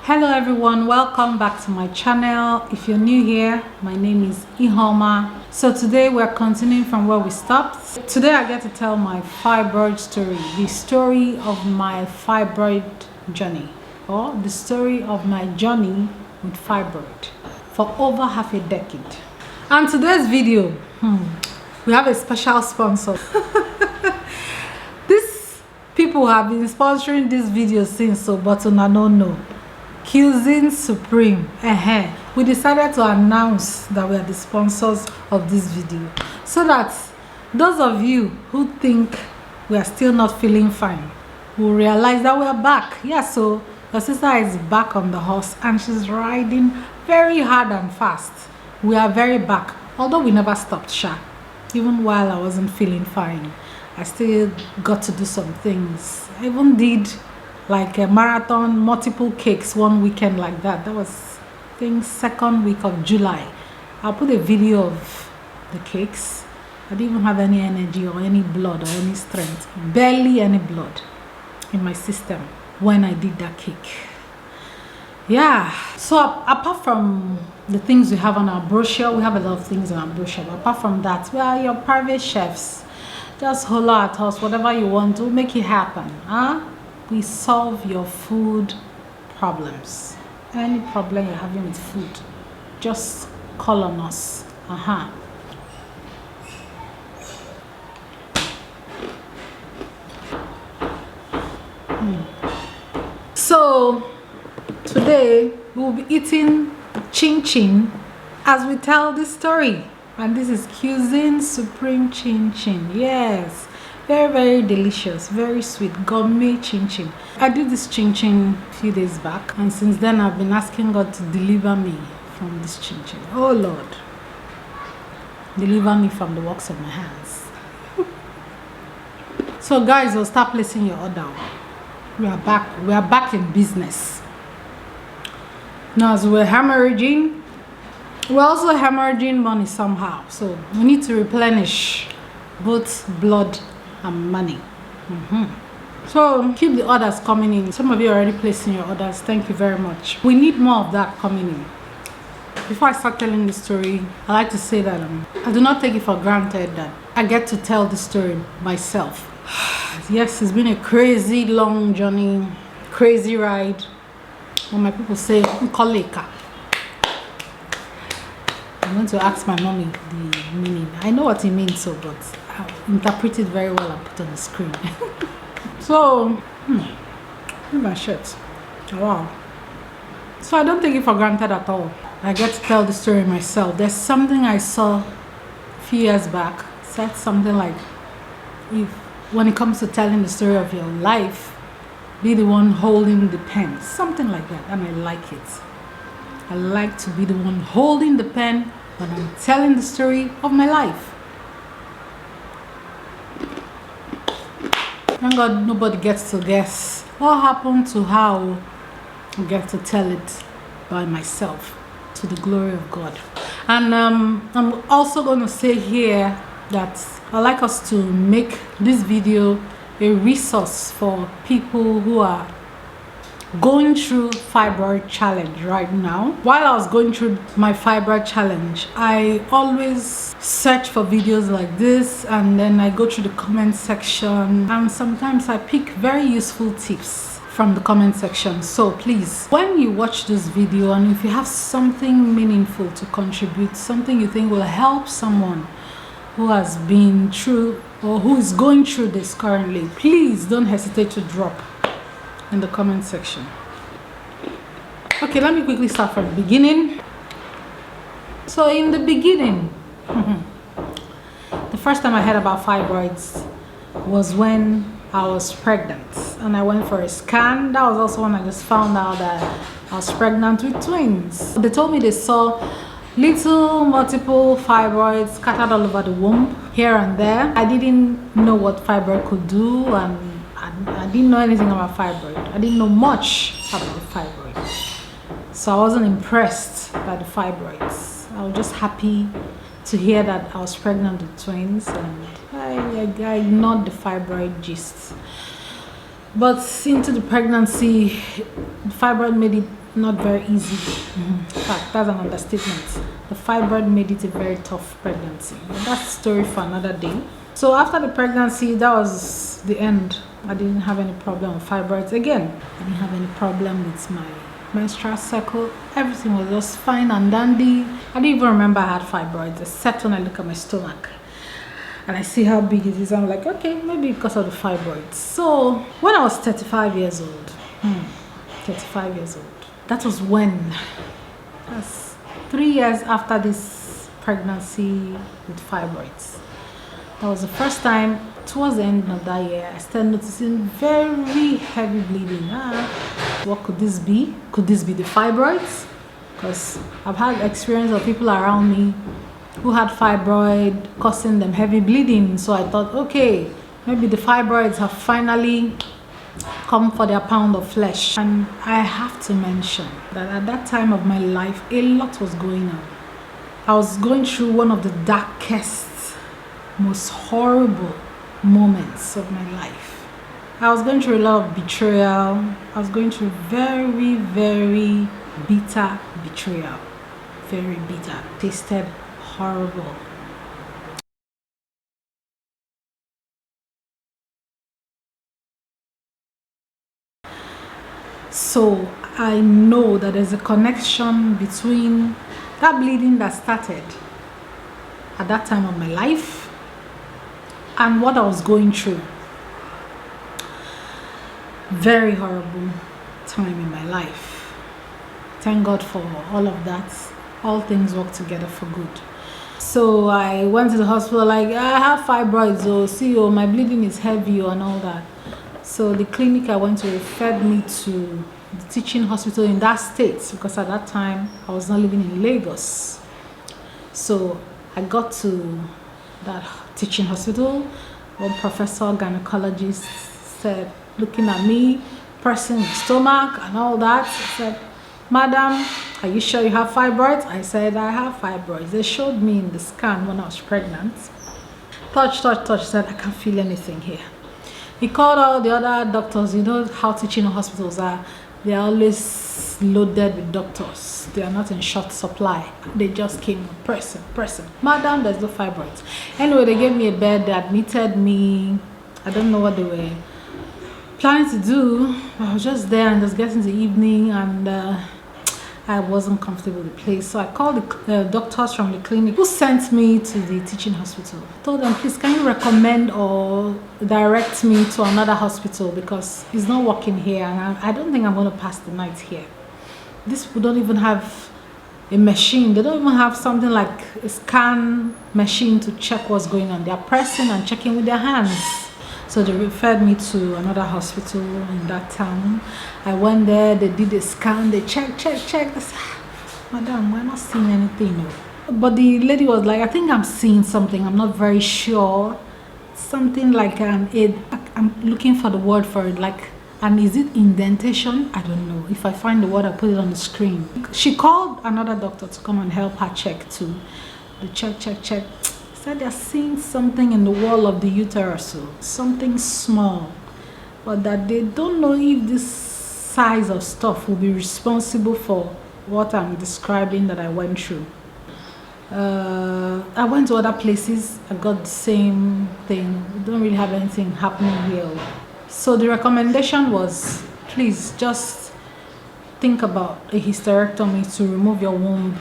Hello everyone, welcome back to my channel. If you're new here, my name is Ihoma. So today we're continuing from where we stopped. Today I get to tell my fibroid story, the story of my fibroid journey, or the story of my journey with fibroid for over half a decade. And today's video, we have a special sponsor. These people have been sponsoring this video since, so but I don't know. Cuisine Supreme. We decided to announce that we are the sponsors of this video, so that those of you who think we are still not feeling fine will realize that we are back. Yeah, so your sister is back on the horse and she's riding very hard and fast. We are very back, although we never stopped sha. Even while I wasn't feeling fine, I still got to do some things. I even did like a marathon, multiple cakes one weekend like that. That was, I think, second week of July. I'll put a video of the cakes. I didn't even have any energy or any blood or any strength, barely any blood in my system when I did that cake. Yeah, so apart from the things we have on our brochure, we have a lot of things on our brochure, but apart from that, we are your private chefs. Just holler at us, whatever you want, we'll make it happen. We solve your food problems. Any problem you're having with food, just call on us. So today we'll be eating chin chin as we tell this story, and this is Cuisine Supreme chin chin. Yes, very delicious, very sweet gourmet chin chin. I did this chin chin a few days back, and since then I've been asking God to deliver me from this chin chin. Oh Lord, deliver me from the works of my hands. So guys, we'll start placing your order. We are back in business. Now as we're hemorrhaging, we're also hemorrhaging money somehow, so we need to replenish both blood and money. So keep the orders coming in. Some of you are already placing your orders. Thank you very much. We need more of that coming in. Before I start telling the story, I like to say that I do not take it for granted that I get to tell the story myself. Yes, it's been a crazy long journey, crazy ride. When my people say Nkoleka, I'm going to ask my mommy the meaning. I know what it means, so but I'll interpret it very well and put on the screen. So, look at my shirt. Wow. So I don't take it for granted at all. I get to tell the story myself. There's something I saw a few years back. It said something like, when it comes to telling the story of your life, be the one holding the pen. Something like that, and I like it. I like to be the one holding the pen when I'm telling the story of my life. Thank God nobody gets to guess what happened to how I get to tell it by myself, to the glory of God. And I'm also going to say here that I'd like us to make this video a resource for people who are going through fibroid challenge right now. While I was going through my fibroid challenge, I always search for videos like this, and then I go through the comment section, and sometimes I pick very useful tips from the comment section. So please, when you watch this video, and if you have something meaningful to contribute, something you think will help someone who has been through or who is going through this currently, please don't hesitate to drop in the comment section. Okay, let me quickly start from the beginning. So in the beginning, the first time I heard about fibroids was when I was pregnant, and I went for a scan. That was also when I just found out that I was pregnant with twins. They told me they saw little multiple fibroids scattered all over the womb, here and there. I didn't know what fibroid could do, and I didn't know anything about fibroid. I didn't know much about fibroid, so I wasn't impressed by the fibroids. I was just happy to hear that I was pregnant with twins, and I ignored the fibroid gist. But into the pregnancy, the fibroid made it not very easy. In fact, that's an understatement. The fibroid made it a very tough pregnancy. But that's a story for another day. So after the pregnancy, that was the end. I didn't have any problem with fibroids again. I didn't have any problem with my menstrual cycle. Everything was just fine and dandy. I didn't even remember I had fibroids, except when I look at my stomach and I see how big it is. I'm like, okay, maybe because of the fibroids. So when I was 35 years old, 35 years old, that was when, that's 3 years after this pregnancy with fibroids. That was the first time, towards the end of that year, I started noticing very heavy bleeding. What could this be? Could this be the fibroids? Because I've had experience of people around me who had fibroid causing them heavy bleeding. So I thought, okay, maybe the fibroids have finally come for their pound of flesh. And I have to mention that at that time of my life, a lot was going on. I was going through one of the darkest, most horrible moments of my life. I was going through a lot of betrayal. I was going through very, very bitter betrayal. Very bitter. Tasted horrible. So I know that there's a connection between that bleeding that started at that time of my life and what I was going through. Very horrible time in my life. Thank God for all of that. All things work together for good. So I went to the hospital like, I have fibroids, oh, my bleeding is heavy, and all that. So the clinic I went to referred me to the teaching hospital in that state, because at that time I was not living in Lagos. So I got to that teaching hospital. One professor, gynecologist, said, looking at me, pressing my stomach and all that, said, "Madam, are you sure you have fibroids?" I said, "I have fibroids." They showed me in the scan when I was pregnant. Touch, said, "I can't feel anything here." He called all the other doctors. You know how teaching hospitals are. They are always loaded with doctors. They are not in short supply. They just came pressing. "Madam, there's no fibroids." Anyway, they gave me a bed. They admitted me. I don't know what they were planning to do. I was just there and just getting to the evening, and I wasn't comfortable with the place. So I called the doctors from the clinic who sent me to the teaching hospital. I told them, "Please, can you recommend or direct me to another hospital, because it's not working here, and I don't think I'm going to pass the night here. These people don't even have a machine. They don't even have something like a scan machine to check what's going on. They're pressing and checking with their hands." So they referred me to another hospital in that town. I went there, they did a scan, they checked. I said, "Madam, we're not seeing anything." But the lady was like, "I think I'm seeing something. I'm not very sure." Something like I'm looking for the word for it, like, and is it indentation? I don't know. If I find the word, I'll put it on the screen. She called another doctor to come and help her check too. They check. Said they're seeing something in the wall of the uterus, something small, but that they don't know if this size of stuff will be responsible for what I'm describing that I went through. I went to other places. I got the same thing. We don't really have anything happening here. So the recommendation was, please just think about a hysterectomy to remove your womb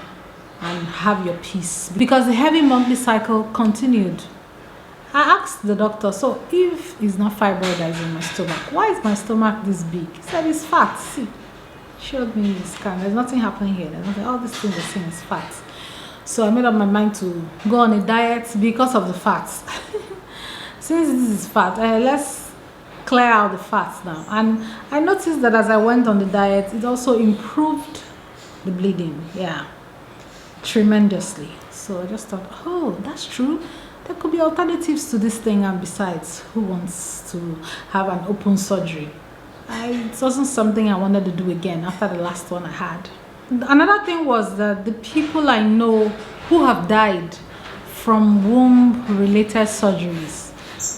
and have your peace, because the heavy monthly cycle continued. I asked the doctor, "So if it's not fibroid that is in my stomach, why is my stomach this big?" He said, "It's fat. See," showed me the scan. "There's nothing happening here. There's nothing. All these things are saying is fat." So I made up my mind to go on a diet because of the fats. Since this is fat, let's clear out the fats now. And I noticed that as I went on the diet, it also improved the bleeding. Yeah. Tremendously. So I just thought, oh, that's true. There could be alternatives to this thing, and besides, who wants to have an open surgery? It wasn't something I wanted to do again after the last one I had. Another thing was that the people I know who have died from womb-related surgeries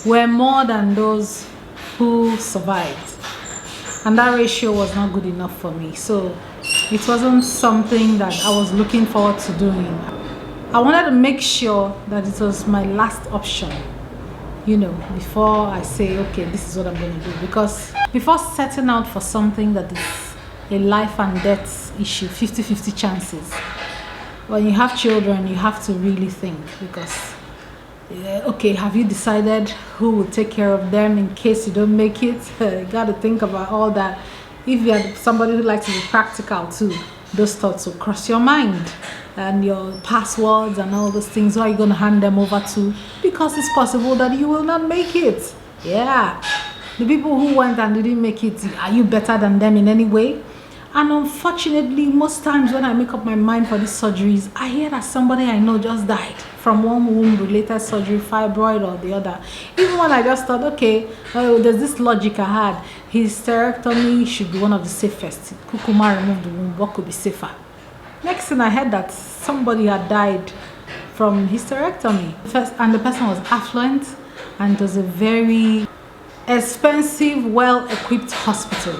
were more than those who survived, and that ratio was not good enough for me. So It wasn't something that I was looking forward to doing. I wanted to make sure that it was my last option, you know, before I say, okay, this is what I'm going to do. Because before setting out for something that is a life and death issue, 50-50 chances, when you have children, you have to really think, because okay, have you decided who will take care of them in case you don't make it? You got to think about all that. If you are somebody who likes to be practical too, those thoughts will cross your mind, and your passwords and all those things. Who are you going to hand them over to? Because it's possible that you will not make it. Yeah, the people who went and didn't make it, are you better than them in any way? And unfortunately, most times when I make up my mind for these surgeries, I hear that somebody I know just died from one womb-related surgery, fibroid or the other. Even when I just thought, okay, there's this logic I had. Hysterectomy should be one of the safest. Kukuma removed the womb. What could be safer? Next thing I heard that somebody had died from hysterectomy. And the person was affluent, and it was a very expensive, well-equipped hospital.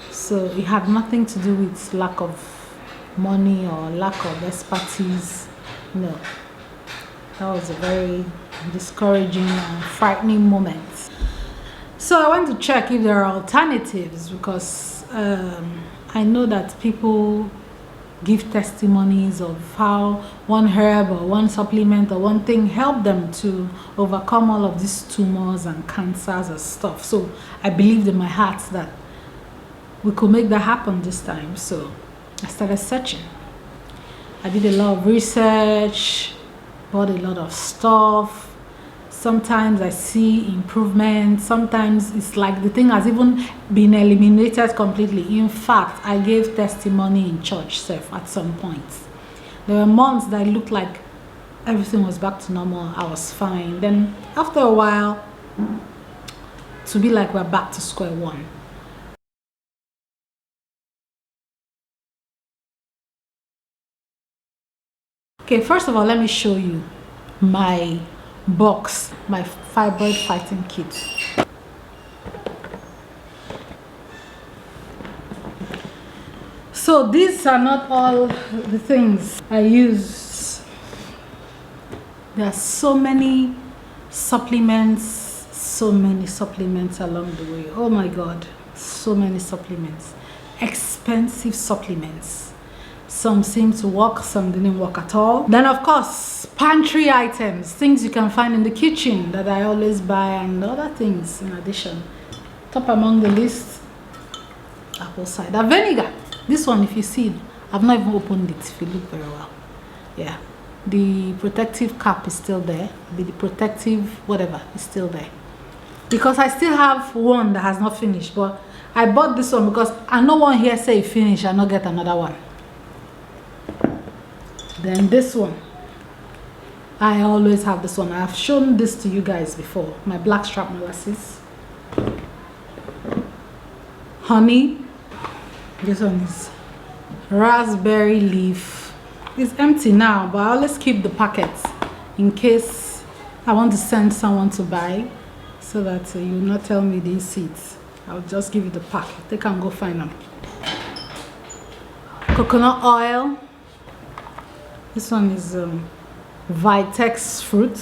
So it had nothing to do with lack of money or lack of expertise. No. That was a very discouraging and frightening moment. So I went to check if there are alternatives, because I know that people give testimonies of how one herb or one supplement or one thing helped them to overcome all of these tumors and cancers and stuff. So I believed in my heart that we could make that happen this time. So I started searching. I did a lot of research, bought a lot of stuff. Sometimes I see improvement. Sometimes it's like the thing has even been eliminated completely. In fact, I gave testimony in church self at some point. There were months that it looked like everything was back to normal. I was fine. Then after a while, to be like we're back to square one. Okay, first of all, let me show you my box, my fibroid fighting kit. So these are not all the things I use. There are so many supplements along the way. Oh my God, so many supplements, expensive supplements. Some seem to work, some didn't work at all. Then of course, pantry items, things you can find in the kitchen that I always buy, and other things in addition. Top among the list, apple cider vinegar. This one, if you see, I've not even opened it, if you look very well. Yeah, the protective cap is still there. The protective whatever is still there. Because I still have one that has not finished, but I bought this one because I know one here say finish and not get another one. Then this one, I always have this one. I've shown this to you guys before. My blackstrap molasses, honey. This one is raspberry leaf. It's empty now, but I always keep the packets in case I want to send someone to buy, so that you will not tell me you didn't see it. I'll just give you the pack. They can go find them. Coconut oil. This one is Vitex fruit.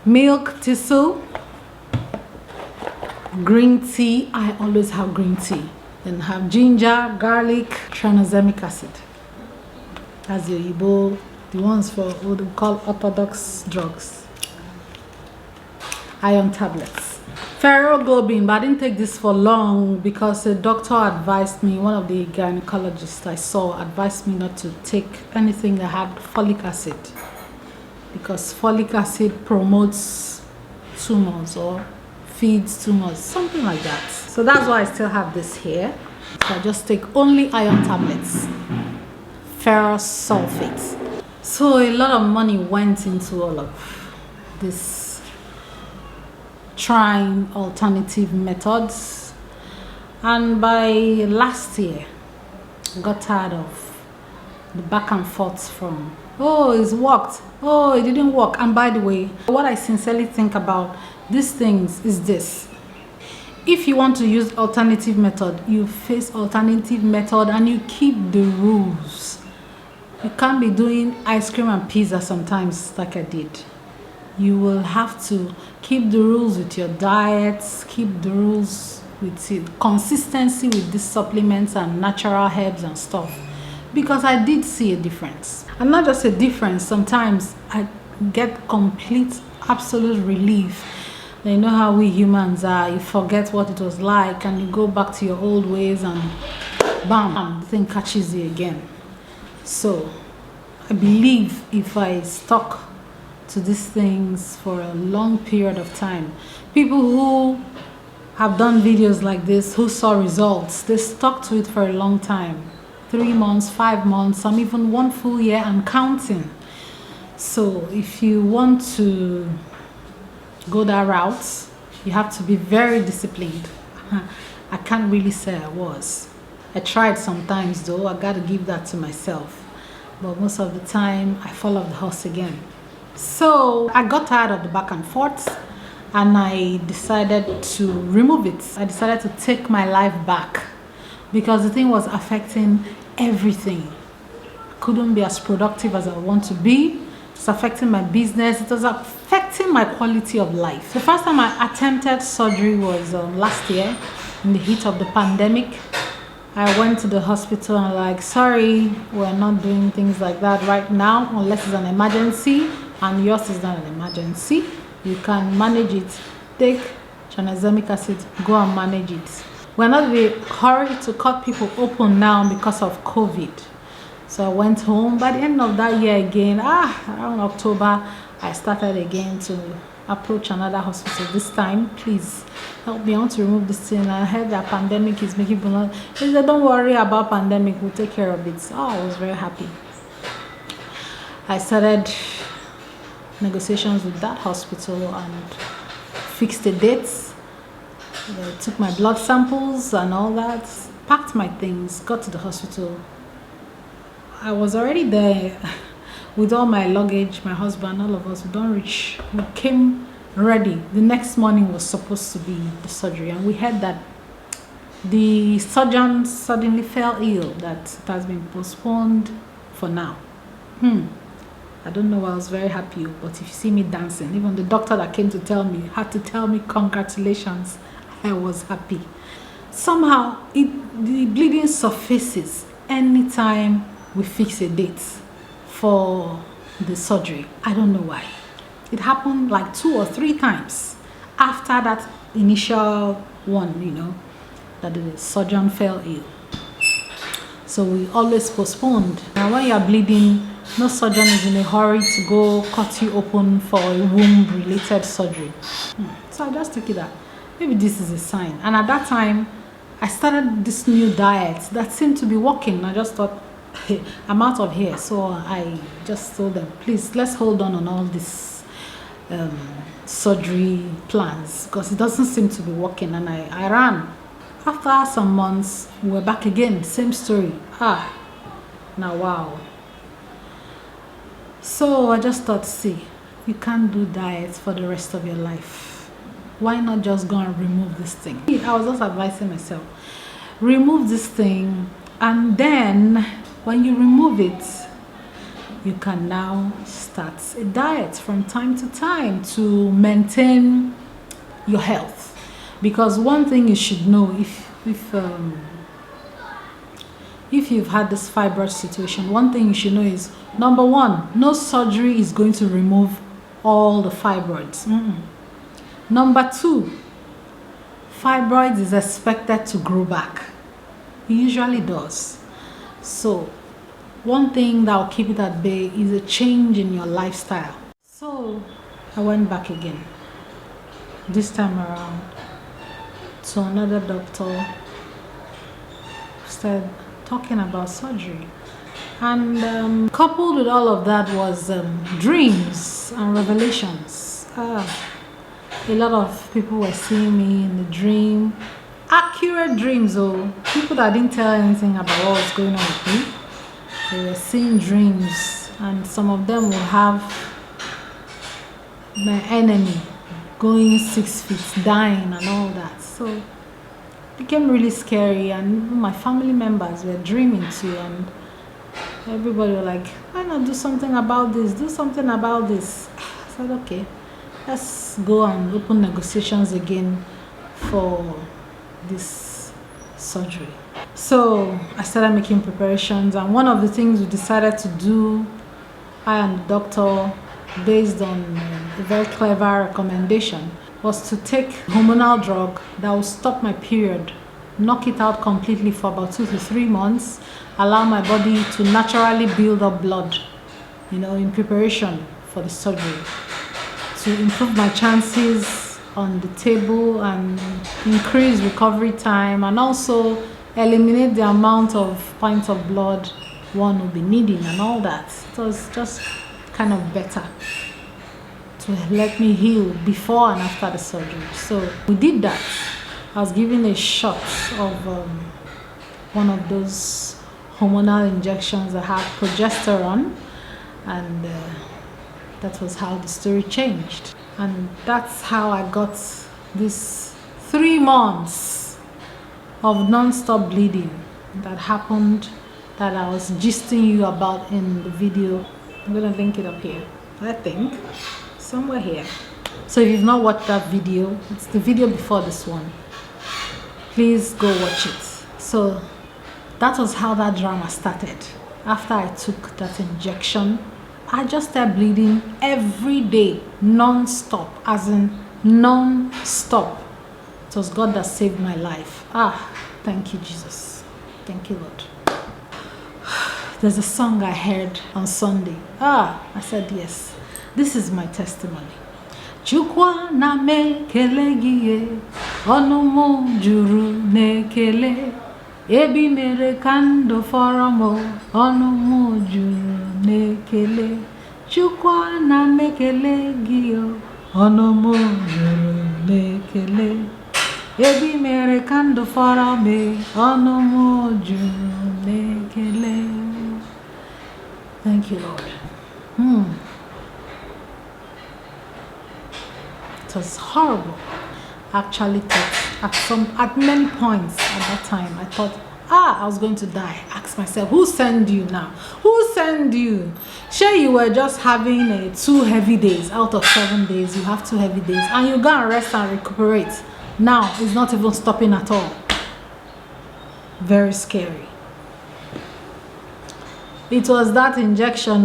Milk thistle. Green tea. I always have green tea. Then have ginger, garlic, tranexamic acid. That's the Igbo, the ones for what we call orthodox drugs. Iron tablets. Ferroglobin, but I didn't take this for long because a doctor advised me, one of the gynecologists I saw advised me not to take anything that had folic acid, because folic acid promotes tumors or feeds tumors, something like that. So that's why I still have this here. So I just take only iron tablets, ferrous sulfate. So a lot of money went into all of this, trying alternative methods, and by last year I got tired of the back and forth from, oh, it's worked, oh, it didn't work. And by the way, what I sincerely think about these things is this: If you want to use alternative method, you face alternative method and you keep the rules. You can't be doing ice cream and pizza sometimes like I did. You will have to keep the rules with your diets, keep the rules with consistency with these supplements and natural herbs and stuff, because I did see a difference. And not just a difference, sometimes I get complete absolute relief. You know how we humans are, you forget what it was like and you go back to your old ways and bam, the thing catches you again. So I believe if I stuck to these things for a long period of time, people who have done videos like this, who saw results, they stuck to it for a long time. 3 months, 5 months, some even 1 full year and counting. So if you want to go that route, you have to be very disciplined. I can't really say I was. I tried sometimes though, I gotta give that to myself. But most of the time, I fall off the horse again. So I got tired of the back and forth and I decided to remove it. I decided to take my life back because the thing was affecting everything. I couldn't be as productive as I want to be. It's affecting my business. It was affecting my quality of life. The first time I attempted surgery was last year in the heat of the pandemic. I went to the hospital and like, sorry, we're not doing things like that right now unless it's an emergency, and yours is not an emergency. You can manage it. Take tranexamic acid, go and manage it. We're not in a hurry to cut people open now because of COVID. So I went home. By the end of that year again, around October, I started again to approach another hospital. This time, please help me. I want to remove this thing. I heard that pandemic is making people not. They said, don't worry about pandemic, we'll take care of it. Oh, I was very happy. I started negotiations with that hospital and fixed the dates. They took my blood samples and all that, packed my things, got to the hospital. I was already there with all my luggage, my husband, all of us. We don't reach. We came ready. The next morning was supposed to be the surgery, and we heard that the surgeon suddenly fell ill, that it has been postponed for now. I don't know, I was very happy, but if you see me dancing, even the doctor that came to tell me had to tell me congratulations. I was happy. Somehow, the bleeding surfaces anytime we fix a date for the surgery. I don't know why. It happened like 2 or 3 times after that initial one, you know, that the surgeon fell ill. So we always postponed. Now when you are bleeding, no surgeon is in a hurry to go cut you open for a womb-related surgery. So I just took it that maybe this is a sign. And at that time, I started this new diet that seemed to be working. I just thought, hey, I'm out of here. So I just told them, please, let's hold on all this surgery plans because it doesn't seem to be working. And I ran. After some months, we were back again. Same story. Now wow. So I just thought, see, you can't do diets for the rest of your life. Why not just go and remove this thing? I was just advising myself, remove this thing, and then when you remove it, you can now start a diet from time to time to maintain your health. Because one thing you should know, if you've had this fibroid situation, one thing you should know is, number one, no surgery is going to remove all the fibroids. Number two, fibroids is expected to grow back. It usually does. So one thing that will keep it at bay is a change in your lifestyle. So I went back again, this time around, to another doctor, started talking about surgery. And coupled with all of that was dreams and revelations. A lot of people were seeing me in the dream. Accurate dreams, though. People that didn't tell anything about what was going on with me. They were seeing dreams, and some of them will have my enemy going 6 feet, dying and all that. So it became really scary, and my family members were dreaming too, and everybody were like, why not do something about this? Do something about this. I said, okay, let's go and open negotiations again for this surgery. So I started making preparations, and one of the things we decided to do, I and the doctor, based on a very clever recommendation, was to take hormonal drug that will stop my period, knock it out completely for about 2 to 3 months, allow my body to naturally build up blood, in preparation for the surgery, to improve my chances on the table and increase recovery time, and also eliminate the amount of pints of blood one will be needing and all that. It was just kind of better to let me heal before and after the surgery. So we did that. I was given a shot of one of those hormonal injections that had progesterone, and that was how the story changed. And that's how I got this 3 months of non-stop bleeding that happened, that I was gisting you about in the video. I'm gonna link it up here, I think, somewhere here. So if you've not watched that video, it's the video before this one, please go watch it. So that was how that drama started. After I took that injection, I just started bleeding every day, non-stop, as in non-stop. It was God that saved my life. Thank you, Jesus. Thank you, Lord. There's a song I heard on Sunday. I said, yes, this is my testimony. Chukwa na mekele giye, onumu juru nekele, ebi mere kando foramo, onumu juru nekele. Chukwa na mekele giyo, onumu juru nekele, ebi mere kando forame, onumu juru nekele. Thank you, Lord. It was horrible. Actually, at many points at that time, I thought, I was going to die. Ask myself, who sent you now? Who sent you? Sure, you were just having 2 heavy days out of 7 days. You have 2 heavy days, and you go and rest and recuperate. Now it's not even stopping at all. Very scary. It was that injection,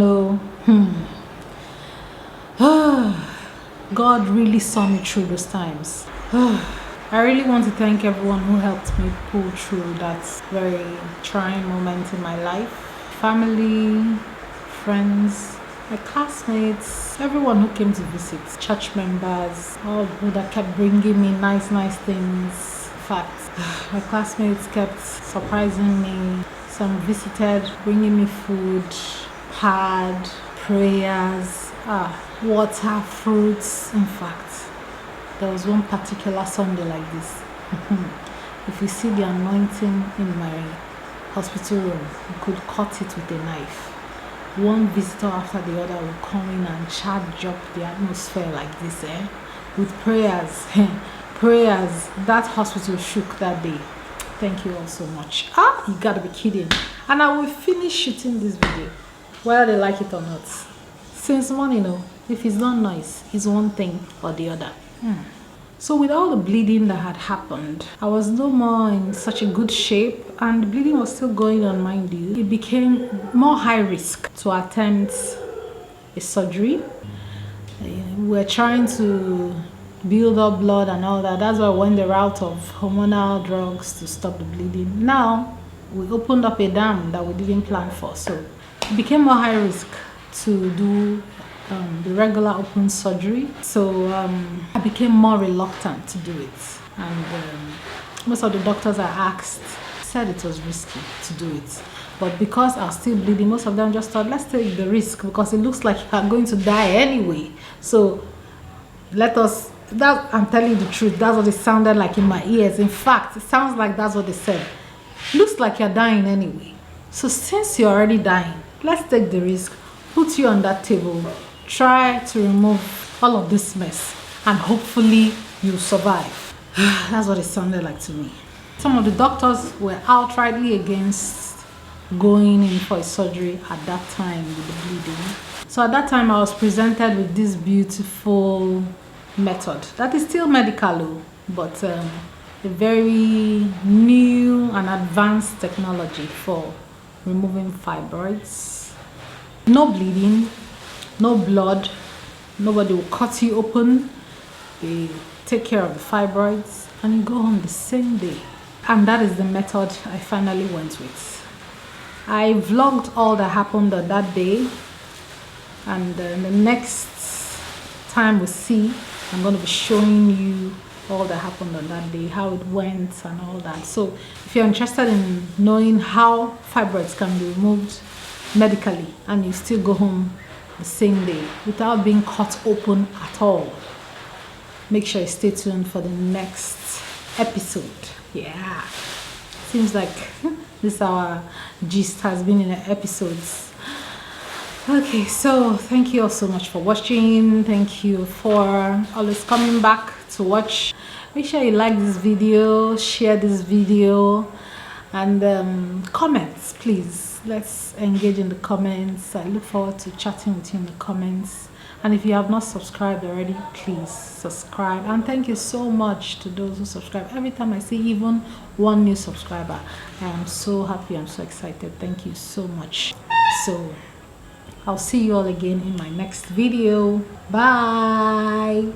God really saw me through those times. I really want to thank everyone who helped me pull through that very trying moment in my life. Family, friends, my classmates, everyone who came to visit, church members, all who that kept bringing me nice things. In fact, my classmates kept surprising me. Some visited, bringing me food, pad, prayers, water, fruits. In fact, there was one particular Sunday like this. If you see the anointing in my hospital room, you could cut it with a knife. One visitor after the other will come in and charge up the atmosphere like this, with prayers. Prayers. That hospital shook that day. Thank you all so much. You gotta be kidding. And I will finish shooting this video, whether they like it or not. Since morning, if it's not nice, it's one thing or the other. So with all the bleeding that had happened, I was no more in such a good shape, and the bleeding was still going on, mind you. It became more high risk to attempt a surgery. We were trying to build up blood and all that. That's why I went the route of hormonal drugs to stop the bleeding. Now we opened up a dam that we didn't plan for, so it became more high risk to do the regular open surgery. So I became more reluctant to do it, and most of the doctors I asked said it was risky to do it. But because I was still bleeding, most of them just thought, let's take the risk because it looks like you're going to die anyway. So let us. That, I'm telling you the truth, that's what it sounded like in my ears. In fact, it sounds like that's what they said. Looks like you're dying anyway. So since you're already dying, let's take the risk, put you on that table, try to remove all of this mess, and hopefully you'll survive. That's what it sounded like to me. Some of the doctors were outrightly against going in for a surgery at that time with the bleeding. So at that time I was presented with this beautiful method that is still medical, but a very new and advanced technology for removing fibroids. No bleeding, no blood, nobody will cut you open. They take care of the fibroids and you go home the same day. And that is the method I finally went with. I vlogged all that happened on that day, and the next time we see, I'm going to be showing you all that happened on that day, how it went and all that. So if you're interested in knowing how fibroids can be removed medically and you still go home the same day without being cut open at all, make sure you stay tuned for the next episode. Yeah, seems like this our gist has been in the episodes. Okay, so thank you all so much for watching. Thank you for always coming back to watch. Make sure you like this video, share this video, and comments, please. Let's engage in the comments. I look forward to chatting with you in the comments. And if you have not subscribed already, please subscribe. And thank you so much to those who subscribe. Every time I see even one new subscriber, I am so happy, I'm so excited. Thank you so much. So I'll see you all again in my next video. Bye.